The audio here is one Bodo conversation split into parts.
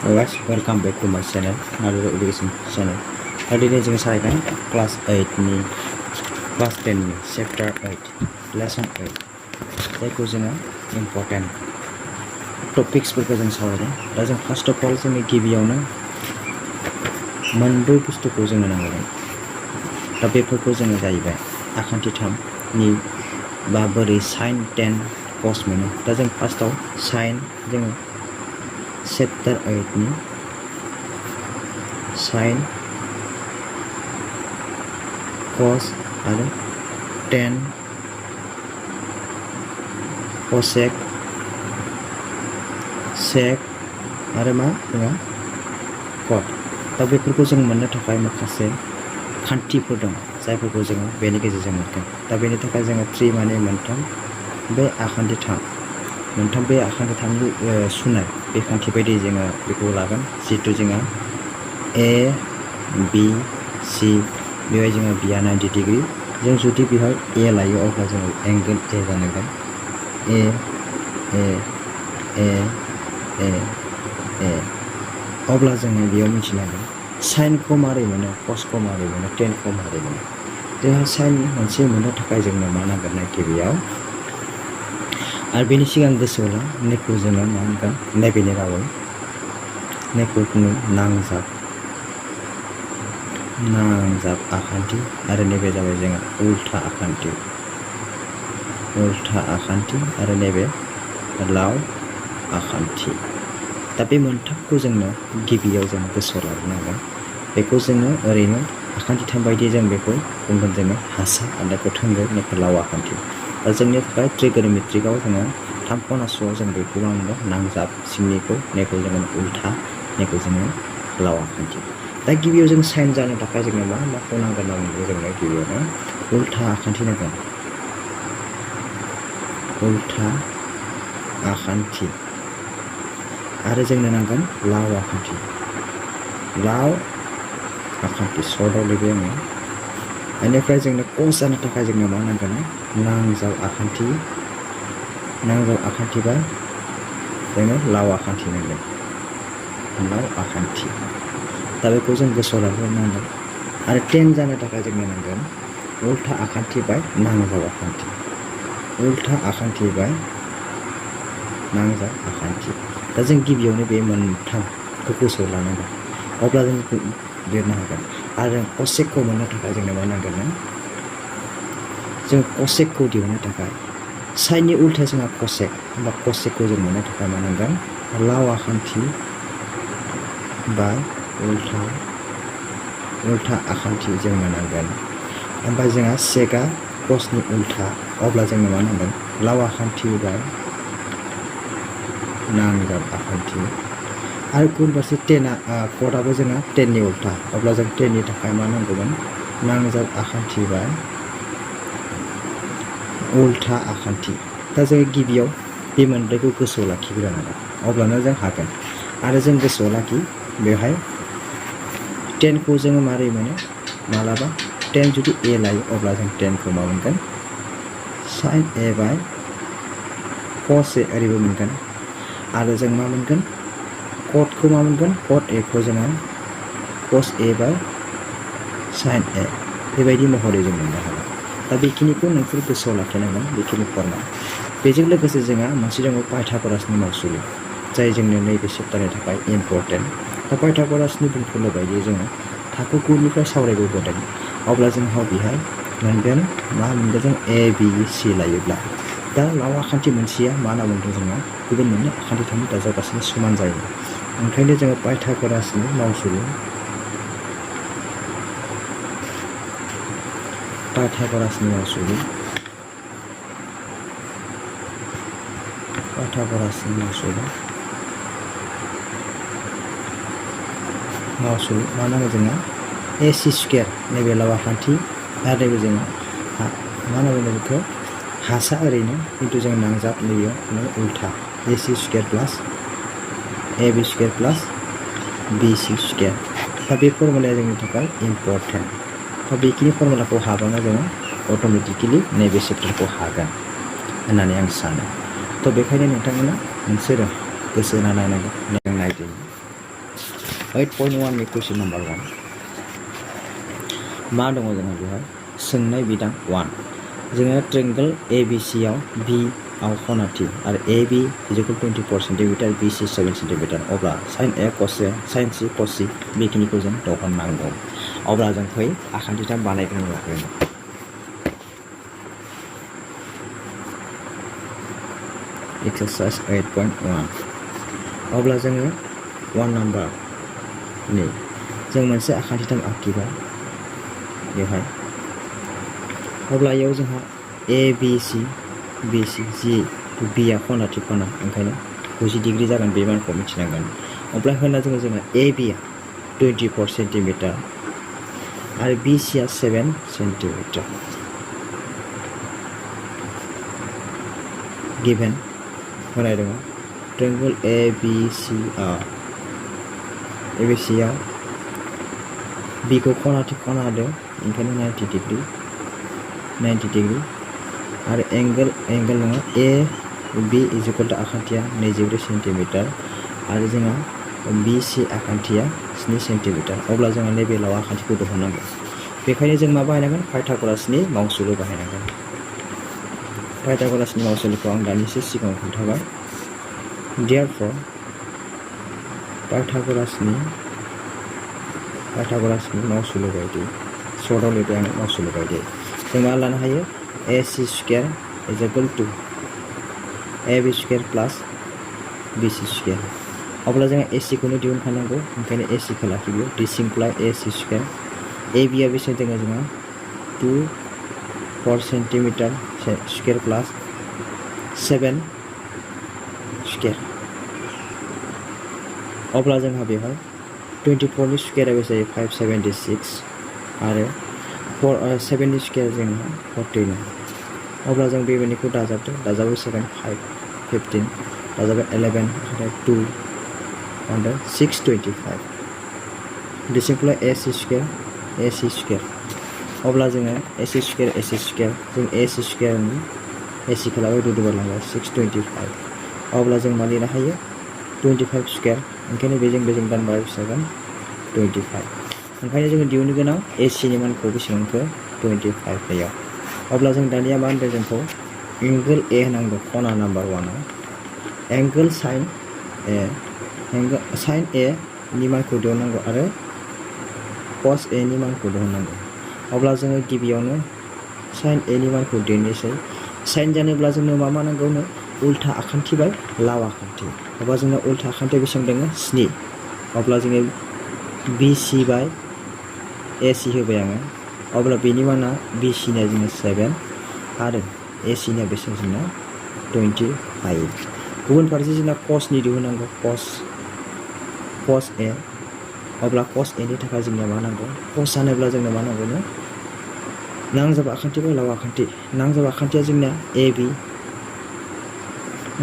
Guys, welcome back to my channel, Narxary Education channel. Tadi ini जों सायगोन class 8 नि class 10 नि chapter 8 lesson 8 जायखौ जोङो important topics फोरखौ जों सावरायगोन। दा जों first of all जोंनि गिबियावनो मोनब्रै बुस्थुखौ जोंनो नांगोन। दा बेफोरखौ जोङो जाहैबाय आखान्थि 3 नि बा बोरै sin 10 cos मोनो। दा जों फार्स्टआव sin जोङो Chapter 8 ni sin cos आरो 10 cosec sec आरो मा जोंहा cot। दा बेफोरखौ जों मोननो थाखाय माखासे खान्थिफोर दं जायफोरखौ जोङो बेनि गेजेरजों मोनगोन। दा बेनि थाखाय जोङो 3 माने मोनथाम बे आखान्थि 3 मोनथाम बे आखान्थि 3 नि सुनाय बे खान्थि बायदि जोङो बेखौ लागोन। जितु जोङो A B C बेवहाय जोङो B आ 90 डिग्री जों जुदि बेवहाय A लायो अब्ला जोङो एंगल A जानांगोन। A A A A A अब्ला जोङो बेयाव मिथिनांगोन sin खौ मारै मोनो cos खौ मारै मोनो 10 खौ मारै मोनो। जोंहा sin मोनसे मोननो थाखाय जोंनो मा नांगोन गिबियाव आरो बेनि सिगां गोसोआव ला नेखौ जोङो मा होनगोन नैबेनि रावै नेखौ बुङो नांजाब आखान्थि आरो नैबे जाबाय जोङो उल्था आखान्थि आरो नैबे लाव आखान्थि। दा बे मोनथामखौ जोंनो गिबियाव जों गोसोआव लाग्रोनांगोन। बेखौ जोङो ओरैनो आखान्थि 3 बायदि जों बेखौ बुंगोन जोङो हासा आरो थोंगोर नेखौ लाव आखान्थि। दा जोंनि थाखाय ट्रिगोनोमेट्रिकआव जोङो 3 खनासोआव जों बेखौ मा मोनगोन नांजाब सिंनिखौ नेखौ जोङो उल्था नेखौ जोङो लाव आखान्थि। दा गिबियाव जों sin जानो थाखाय जोङो माखौ नांगोन जोंनो गिबियावनो उल्था आखान्थि नांगोन। उल्था आखान्थि आरो जोंनो नांगोन लाव आखान्थि सर्टआव लिरबाय आङो। बेनिफ्राय जोंनो cos जानो थाखाय जोंनो मा नांगोन नांजाब आखान्थि बा जोंनो लाव आखान्थि नांगोन दा बेखौ जों गोसोआव लाग्रोनांगोन। आरो 10 जानो थाखाय जोंनो नांगोन उल्था आखान्थि बा नांजाब आखान्थि दा जों गिबियावनो बे मोनथामखौ गोसोआव लानांगोन अब्ला जों लिरनो हागोन। आरो cosecखौ मोननो थाखाय जोंनो मा नांगोन जों cosecखौ दिहुननो थाखाय sin नि उल्था जोंहा cosec होमबा cosecखौ जों मोननो थाखाय मा नांगोन लाव आखान्थि बा उल्था आखान्थि जोंनो नांगोन। ओमफ्राय जोंहा secआ cosनि उल्था अब्ला जोंनो मा नांगोन लाव आखान्थि बा नांजाब आखान्थि। आरो गुबुन फारसे 10 कटआबो जोंहा 10 नि उल्था अब्ला जों 10 नि थाखाय मा नांगौमोन नांजाब आखान्थि बा उल्था आखान्थि। दा जोङो गिबियाव बे मोनब्रैखौ गोसोआव लाखिग्रोनांगोन अब्लानो जों हागोन। आरो जों गोसोआव लाखि बेवहाय 10 खौ जोङो मारै मोनो मालाबा 10 जुदि A लायो अब्ला जों 10 खौ मा मोनगोन sin A bye cos A ओरैबो मोनगोन। आरो जों मा मोनगोन cotखौ मा मोनगोन cot A खौ जोङो cos A bye sin A बेबायदि महरै जों मोननो हागोन। दा बेखिनिखौ नोंसोर गोसोआव लाखिनांगोन बेखिनि फर्मुला। बेजों लोगोसे जोंहा मोनसे दङ पाइथागरासनि मावसुलि जाय जोंनो नैबे चेप्टारनि थाखाय इम्परटेन्ट। दा पाइथागरासनि बुंफुरलु बायदियै जोङो थाखो 9 निफ्राय सावरायबोदों अब्ला जोंहा बेहाय मोनगोन जों A B C लायोब्ला दा लाव आखान्थि मोनसेया मा होनना बुंदों जोङो गुबुन मोननै आखान्थि 3 दाजाबगासिनो समान जायो। ओंखायनो जोङो पाइथागरासनि मावसुलि मा नांगौ जोङो AC स्कुवेर नैबे लाव आखान्थि आरो नैबे जोङो मा होनना बुङो बेखौ हासा ओरैनो खिन्थु जों नांजाब नैबेयाव उल्था AC स्कुवेर प्लास AB स्कुवेर प्लास BC स्कुवेर। दा बे फर्मुलाया जोंनि थाखाय इम्परटेन्ट। दा बेखिनि फर्मुलाखौ हाबानो जोङो अट'मेटिकेलि नैबे चेप्टारखौ हागोन होननानै आं सानो। थ' बेखायनो नोंथांमोना नोंसोरो गोसो होना नायनांगोन नायदो। 8.1 नि कुइसन नम्बर 1 मा दङ जोंहा बेवहाय सोंनाय बिदां 1 जोङो ट्रेंगल ABC आव B आव खनाथि आरो AB = 24 cm BC 7 cm अब्ला sin A cos A sin C cos C बेखिनिखौ जों दिहुननांगौ अब्ला जों फै आखान्थिथाम बानायग्रोनो लागोन एक्सारसाइज 8.1 अब्ला जोङो 1 नाम्बार नि जों मोनसे आखान्थिथाम आखिबाय बेवहाय अब्ला इयाव जोंहा ABC BC G B आ खनाथि खना ओंखायनो 90 डिग्री जागोन बे मानखौ मिथिनांगोन अब्ला होना जोङो AB आ 24 cm आरो BC आ 7 cm गिवन होनाय दङ ट्रेंगल ABC आव B को खनाथि खना होदों ओंखायनो 90 डिग्री आरो एंगल नङा AB = आखान्थिया 24 cm आरो जोंहा BC आखान्थिया 7 cm अब्ला जोंहा नैबे लाव आखान्थिखौ दिहुननांगौ बेखायनो जों मा बाहायनांगोन पाइथागरासनि मावसुलु बाहायनांगोन पाइथागरासनि मावसुलुखौ आं दानिसो सिगाङाव खोन्थाबाय therefore पाइथागरासनि मावसुलु बायदि सर्टआव लिरबाय आं मावसुलु बायदि जों मा लानो हायो AC² = AB² + BC² अब्ला जों AC खौनो दिहुनखानांगौ ओंखायनो AC खौ लाखियो डिसिम्प्लाय AC² AB आ बेसेबां दङ जोंहा 4 cm² + 7 square अब्ला जोंहा बेवहाय 24 नि स्क्वायरआ बेसे 576 आरो 7 नि स्क्वायर जोंहा 49 अब्ला जों बेबायदिखौ दाजाबो 7 5 15 दाजाबो 11 आरो 2 and 625 डिसिम्प्लाय AC² अब्ला जोङो AC² जों AC² नि AC खौ लाबाय लांबाय 625 अब्ला जों मा लिरनो हायो 25 स्क्वायर ओंखायनो बेजों दानबाय बेसेबां 25 ओंखायनो जोङो दिहुननो गोनां AC नि मानखौ बेसेबांखौ 25 होयो अब्ला जों दानिया मा होनदों जोंखौ एंगल A होनांगौ खना नाम्बार 1 आव एंगल sin A नि मानखौ दिहुननांगौ आरो cos A नि मानखौ दिहुननांगौ अब्ला जोङो गिबियावनो sin A नि मानखौ दिहुननोसै sin जानोब्ला जोंनो मा नांगौनो उल्था आखान्थि बाय लाव आखान्थि अब्ला जोंना उल्था आखान्थिया बेसेबां दङ 7 अब्ला जोङो BC बाय AC होबाय आङो अब्ला बेनि माना BC ना जोंना 7 आरो AC ना बेसेबां जोंना 25 गुबुन फारसे जोंना cos नि दिहुननांगौ cos A अब्ला cos A नि थाखाय जोंना मा नांगौ cos जानोब्ला जोंनो मा नांगौनो नांजाब आखान्थि बाय लाव आखान्थि नांजाब आखान्थिया जोंना AB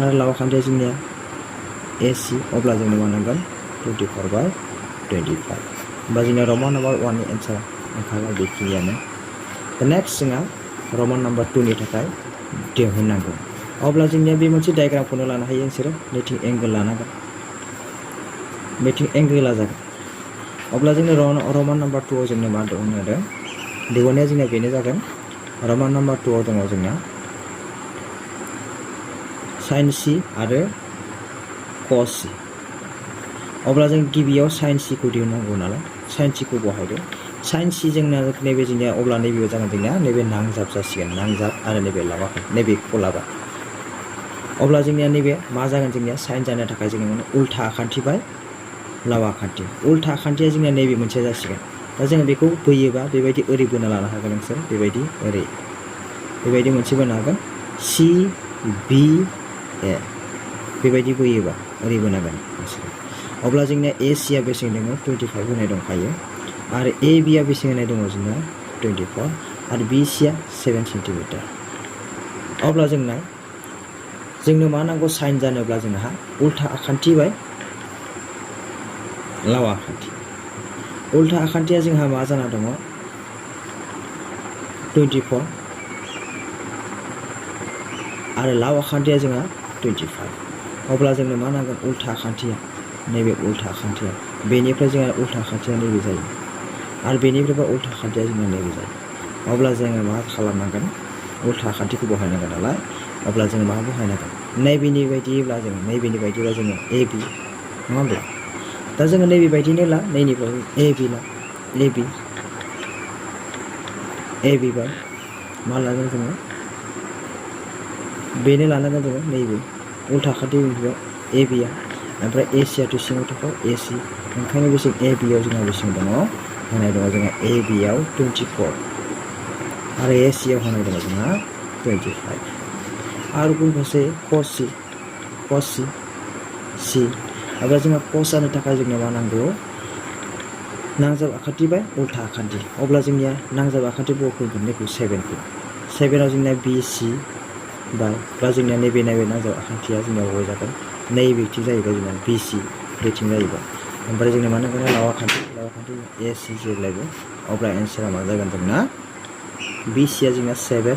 आरो लाव आखान्थिया जोंनिया AC अब्ला जोंनो मा नांगोन 24/25 होमबा जोंना रमान नाम्बार 1 नि एन्सार ओंखारबाय बेखिनियानो नेक्स्ट जोंहा रमान नाम्बार 2 नि थाखाय दिहुननांगौ अब्ला जोंनिया बे मोनसे डायग्रामखौनो लानो हायो नोंसोरो नैथिं एंगल लानांगोन बेथिं एंगला जागोन अब्ला जोंनो रमान नाम्बार 2 आव जोंनो मा दिहुननो दिहुननाया जोंना बेनो जागोन रमान नाम्बार 2 आव दङ जोंना sin C आरो cos C अब्ला जों गिबियाव sin C खौ दिहुननांगौ नालाय sin C खौ बहायदो sin C जोंना नैबे जोंनिया अब्ला नैबेयाव जागोन जोंनिया नैबे नांजाब जासिगोन नांजाब आरो नैबे लावाखै नैबेखौ लाबाय अब्ला जोंनिया नैबे मा जागोन जोंनिया sin जानो थाखाय जोङो माने उल्था आखान्थि बाय लाव आखान्थि उल्था आखान्थिया जोंनिया नैबे मोनसे जासिगोन दा जोङो बेखौ बोयोबा बेबायदि ओरै बोना लानो हागोन नोंसोर बेबायदि मोनसे बोनो हागोन C B A बेबायदि बोयोबा ओरै बोनांगोन अब्ला जोंनिया AC आ बेसेबां दङ 25 होनाय दंखायो आरो AB आ बेसेबां होनाय दङ जोंना 24 आरो BC आ 7 cm अब्ला जोंनो मा नांगौ sin जानोब्ला जोंहा उल्था आखान्थि बाय लाव आखान्थि उल्था आखान्थिया जोंहा मा जाना दङ 24 आरो लाव आखान्थिया जोंहा 25 अब्ला जोंनो मा नांगोन उल्था आखान्थिया नैबे उल्था आखान्थिया बेनिफ्राय जोंहा उल्था खान्थिया नैबे जायो आरो बेनिफ्रायबा उल्था खान्थिया जोंना नैबे जायो अब्ला जोङो मा खालामनांगोन उल्था खान्थिखौ बहायनांगोन नालाय अब्ला जोङो मा बहायनांगोन नैबेनि बायदिब्ला जोङो AB नङा होमब्ला दा जोङो नैबे बायदिनो ला नैनिफ्राय AB बा मा लागोन जोङो बेनो लानांगोन जोङो नैबे उल्था खान्थि AB आ ओमफ्राय AC आथ' सिङाव थाखाय AC ओंखायनो बेसिम AB आव जोंहा बेसिम दङ होनाय दङ जोंहा AB आव 24 आरो AC आव होनाय दङ जोंहा 25 आरो गुबुन फारसे cos C अब्ला जोंहा cos जानो थाखाय जोंनो मा नांगौ नांजाब आखान्थि बाय उल्था आखान्थि अब्ला जोंनिया नांजाब आखान्थि बबाव फैगोन नैखौ 7आव जोंनिया BC बा जोंनिया नैबे नांजाब आखान्थिया जोंनिया बबाव जागोन नैबेथिं जाहैबाय जोंना BC बेथिं जाहैबाय ओमफ्राय जोंनो मा नांगोन लाव आखान्थि AC जेब्लायबो अब्ला एन्सारा मा जागोन जोंना BC आ जोंना 7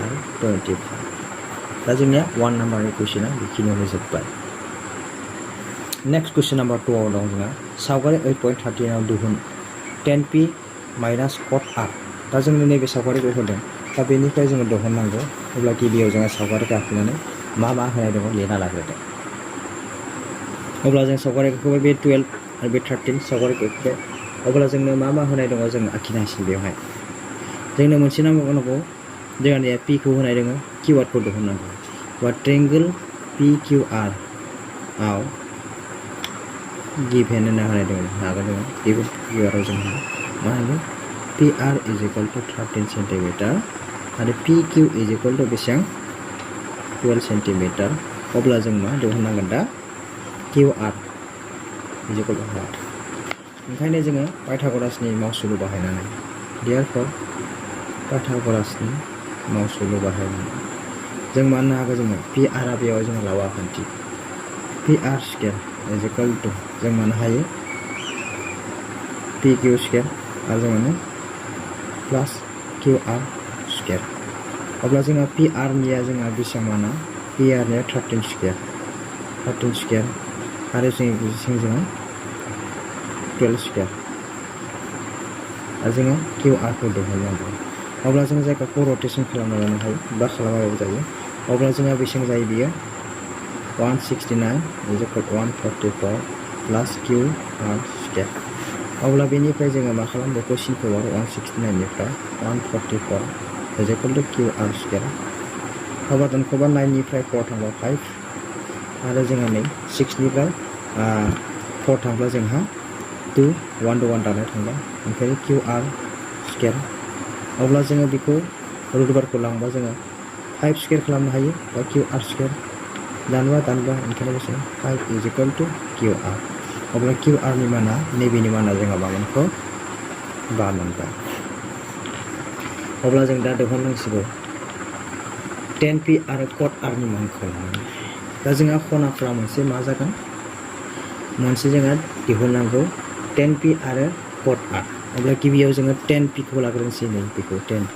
आरो 25 दा जोंनिया 1 नाम्बारनि कुइसना बेखिनियावनो जोब्बाय नेक्स्ट कुइसन नाम्बार 2 आव दं जोंहा सावगारि 8.13 आव दिहुन 10p माइनास कट R दा जोंनो नैबे सावगारिखौ होदों दा बेनिफ्राय जोङो दिहुननांगौ अब्ला गिबियाव जोङो सावगारिखौ आखिनानै मा होनाय दङ लिरना लाग्रोदो अब्ला जों सावगारिखौ बे 12 आरो बे 13 सावगारिखौ एखबाय अब्ला जोंनो मा होनाय दङ जों आखिनांसिगोन बेवहाय जोंनो मोनसे नांगौ जोंहा P खौ होनाय दङ किवार्डखौ दिहुननांगौ बा ट्रेंगोल PQR आव गिभेन होनना होनाय दङ नागोन दङ गिभेन PQR आव जोंहा मा होनो PR = 13 सेन्टिमिटार आरो PQ = बेसेबां 12 सेन्टिमिटार अब्ला जों मा दिहुननांगोन दा QR = what ओंखायनो जोङो पाइथागरासनि मावसुलु बाहायनानै therefore पाइथागरासनि मावसुलु बाहायनानै जों मा होननो हागोन जोङो PR आ बेयाव जोङो लाव आखान्थि PR स्केयार जों मोननो हायो PQ स्केयार आरो जों मोनो प्लास QR स्केयार अब्ला जोंहा PR निया जोंहा बेसेबां माना PR निया 13 स्केयार आरो जोङो 12 स्केयार आरो जोङो QR खौ दिहुननांगौ अब्ला जों जायगाखौ रटेसन खालामना लानो हायो बा खालामाबाबो जायो अब्ला जोंहा बेसेबां जायो बियो 169 = 144 प्लास QR स्केयार अब्ला बेनिफ्राय जोङो मा खालामो बेखौ सिम्पल 169 निफ्राय 144 = QR स्केयार अब्ला दानख'बा 9 निफ्राय 4 थांबा 5 आरो जोंहा नै 6 निफ्राय 4 थांब्ला जोंहा 2 1 to 1 दानो थांबाय ओंखायनो QR स्केयार अब्ला जोङो बेखौ रुटबारखौ लांबा जोङो 5 स्केयार खालामनो हायो बा QR स्केयार दानबा ओंखायनो बेसेबां 5 = QR अब्ला QR नि माना नैबेनि माना जोंहा मा मोनखौ 5 मोनबाय अब्ला जों दा दिहुननांसिगौ 10p आरो कट R नि मानखौ दा जोंहा खनाफ्रा मोनसे मा जागोन मोनसे जोंहा दिहुननांगौ 10p आरो कट R अब्ला गिबियाव जोङो 10p खौ लाग्रोनोसै नै बेखौ 10p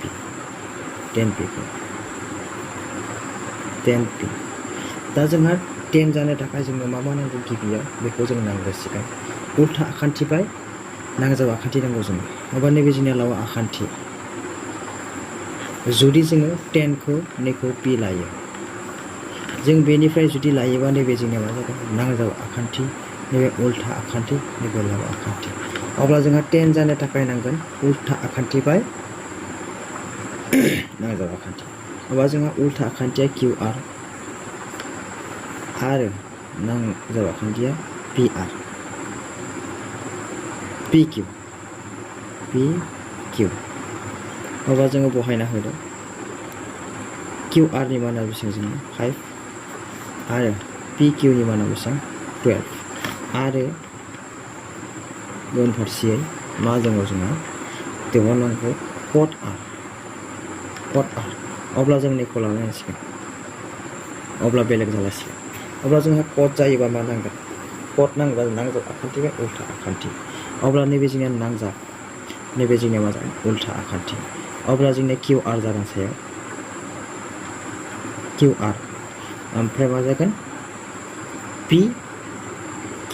दा जोंहा 10 जानो थाखाय जोंनो मा नांगौ गिबियाव बेखौ जों नांग्रोसिगोन उल्था आखान्थि बाय नांजाब आखान्थि नांगौ जोंनो अब्ला नैबे जोंनिया लाव आखान्थि जुदि जोङो 10 खौ नैखौ P लायो जों बेनिफ्राय जुदि लायोबा नैबे जोंनिया मा जागोन नांजाब आखान्थि नैबे उल्था आखान्थि नैबे लाव आखान्थि अब्ला जोंहा 10 जानो थाखाय नांगोन उल्था आखान्थि बाय नांजाब आखान्थि अब्ला जोंहा उल्था आखान्थिया QR आरो नांजाब आखान्थिया PR PQ अब्ला जोङो बहायना होदो QR नि माना बेसेबां जोंना 5 आरो PQ नि माना बेसेबां 12 आरो गुबुन फारसेयै मा दङ जोंहा दिहुननांगौ कट R अब्ला जों नैखौ लानांसिगोन अब्ला बेलेग जालासिगोन अब्ला जोंहा कट जायोबा मा नांगोन कट नांगोबा नांजाब आखान्थि बा उल्था आखान्थि अब्ला नैबे जोंनिया नांजाब नैबे जोंनिया मा जागोन उल्था आखान्थि अब्ला जोंनिया QR जागोन सायाव QR ओमफ्राय मा जागोन PQ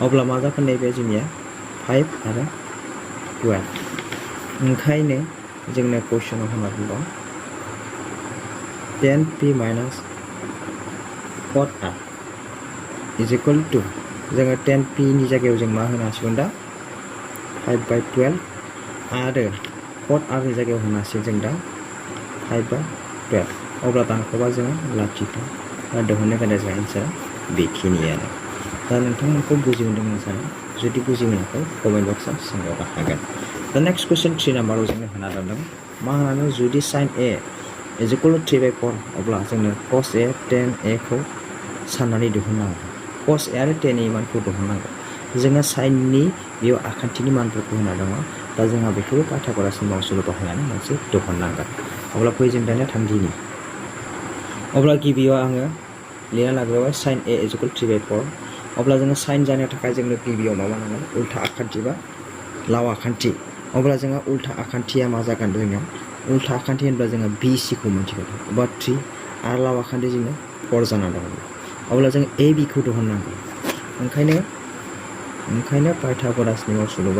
अब्ला मा जागोन नैबे जोंनिया 5 आरो 12 ओंखायनो जोंनो कुइसनाव होना दं 10p minus cot r is equal to जोङो 10p नि जायगायाव जों मा होनो हासिगोन दा 5/12 आरो cot r नि जायगायाव होनो हासिगोन जों दा 5/12 अब्ला दानख'बा जोङो लाखिगोन दिहुननो गोनां जागोन आन्सारा बेखिनियानो दा नोंथांमोनखौ बुजि मोनदों सानो जुदि बुजि मोनाखै कमेन्ट बक्सआव सोंहरनो हागोन दा नेक्स्ट कुइसन 3 नाम्बाराव जोङो होना दोनदों मा होनानो जुदि sin a is equal to 3/4 अब्ला जोंनो cos a tan a खौ साननानै दिहुननांगौ cos a आरो tan a मानखौ दिहुननांगौ जोङो sin नि बेयाव आखान्थिनि मानफोरखौ होना दङ दा जोंहा बेखौबो पाइथागरासनि मावसुलु बाहायनानै मोनसे दिहुननांगोन अब्ला फै जों दानिया थांदिनि अब्ला गिबियाव आङो लिरना लाग्रोबाय sin a is equal to 3/4 अब्ला जोङो sin जानो थाखाय जोंनो गिबियाव माबा नांगोन उल्था आखान्थि बा लाव आखान्थि अब्ला जोंहा उल्था आखान्थिया मा जागोन जोंनिया उल्था आखान्थि होनब्ला जोङो BC खौ मोनथिगोन बा 3 आरो लाव आखान्थि जोंनो 4 जाना दङ अब्ला जों AB खौ दिहुननांगौ ओंखायनो पाइथागरासनि मावसुलु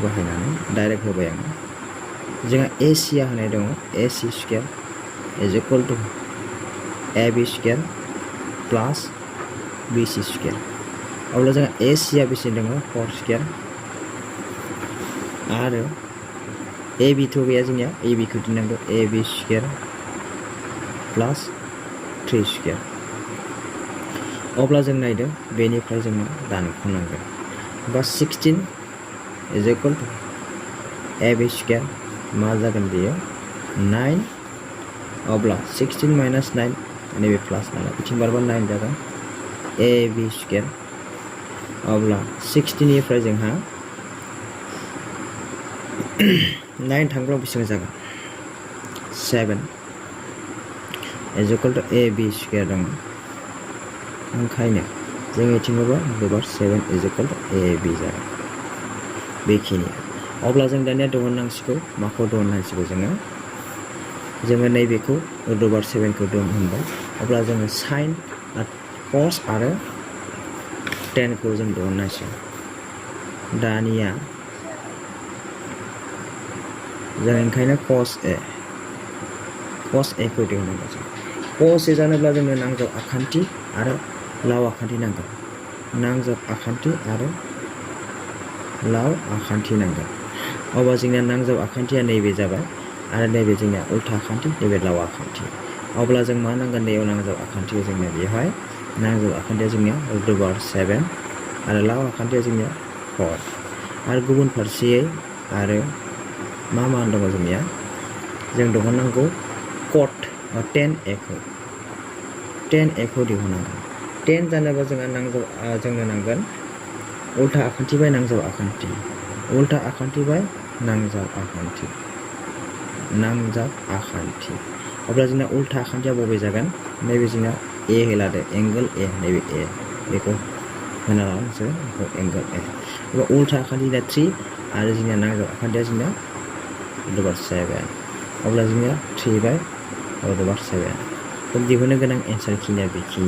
बाहायनानै डाइरेक्ट होबाय आङो जोंहा AC आ होनाय दङ AC square is equal to AB square plus BC square अब्ला जोंहा AC आ बेसे दङ 4 स्क्वायर आरो AB थ' गैया जोंनिया AB खौ दिनांगौ AB स्क्वायर प्लस 3 स्क्वायर अब्ला जों नायदो बेनिफ्राय जोङो दानख'नांगोन बा 16 is equal to AB square मा जागोन बेयो 9 अब्ला 16 minus 9 नैबे प्लस नालाय बिथिं बारबा 9 जागोन AB स्क्वायर अब्ला 16 निफ्राय जोंहा 9 थांब्ला बेसेबां जागोन 7 is equal to AB square दङ ओंखायनो जों मिथिङोबा गोबार 7 is equal to AB जागोन बेखिनि अब्ला जों दानिया दिहुननांसिगौ माखौ दिहुननांसिगौ जोङो नैबेखौ गोबार 7 खौ दिहुनबाय अब्ला जोङो sin cos आरो tan खौ जों दिहुननांसिगौ दानिया जों ओंखायनो cos a खौ दिहुननांगौ जों cos a जानोब्ला जोंनो नांजाब आखान्थि आरो लाव आखान्थि नांगोन नांजाब आखान्थि आरो लाव आखान्थि नांगोन अब्ला जोंना नांजाब आखान्थिया नैबे जाबाय आरो नैबे जोंना उल्था आखान्थि नैबे लाव आखान्थि अब्ला जों मा नांगोन नैयाव नांजाब आखान्थिया जोंना बेवहाय नांजाब आखान्थिया जोंनिया गोबार 7 आरो लाव आखान्थिया जोंनिया 4 आरो गुबुन फारसेयै आरो मा दङ जोंनिया जों दिहुननांगौ cot tan a खौ दिहुननांगोन 10 जानोबा जोंनो नांगोन उल्था आखान्थि बाय नांजाब आखान्थि उल्था आखान्थि बाय नांजाब आखान्थि अब्ला जोंना उल्था आखान्थिया बबे जागोन नैबे जोंना A होलादो एंगल A नैबे A बेखौ होना लानोसै एंगल A अब्ला उल्था आखान्थिया 3 आरो जोंना नांजाब आखान्थिया जोंना गोबार 7 अब्ला जोंना 3/7 दिहुननो गोनां एन्सार खिनिया बेखिनि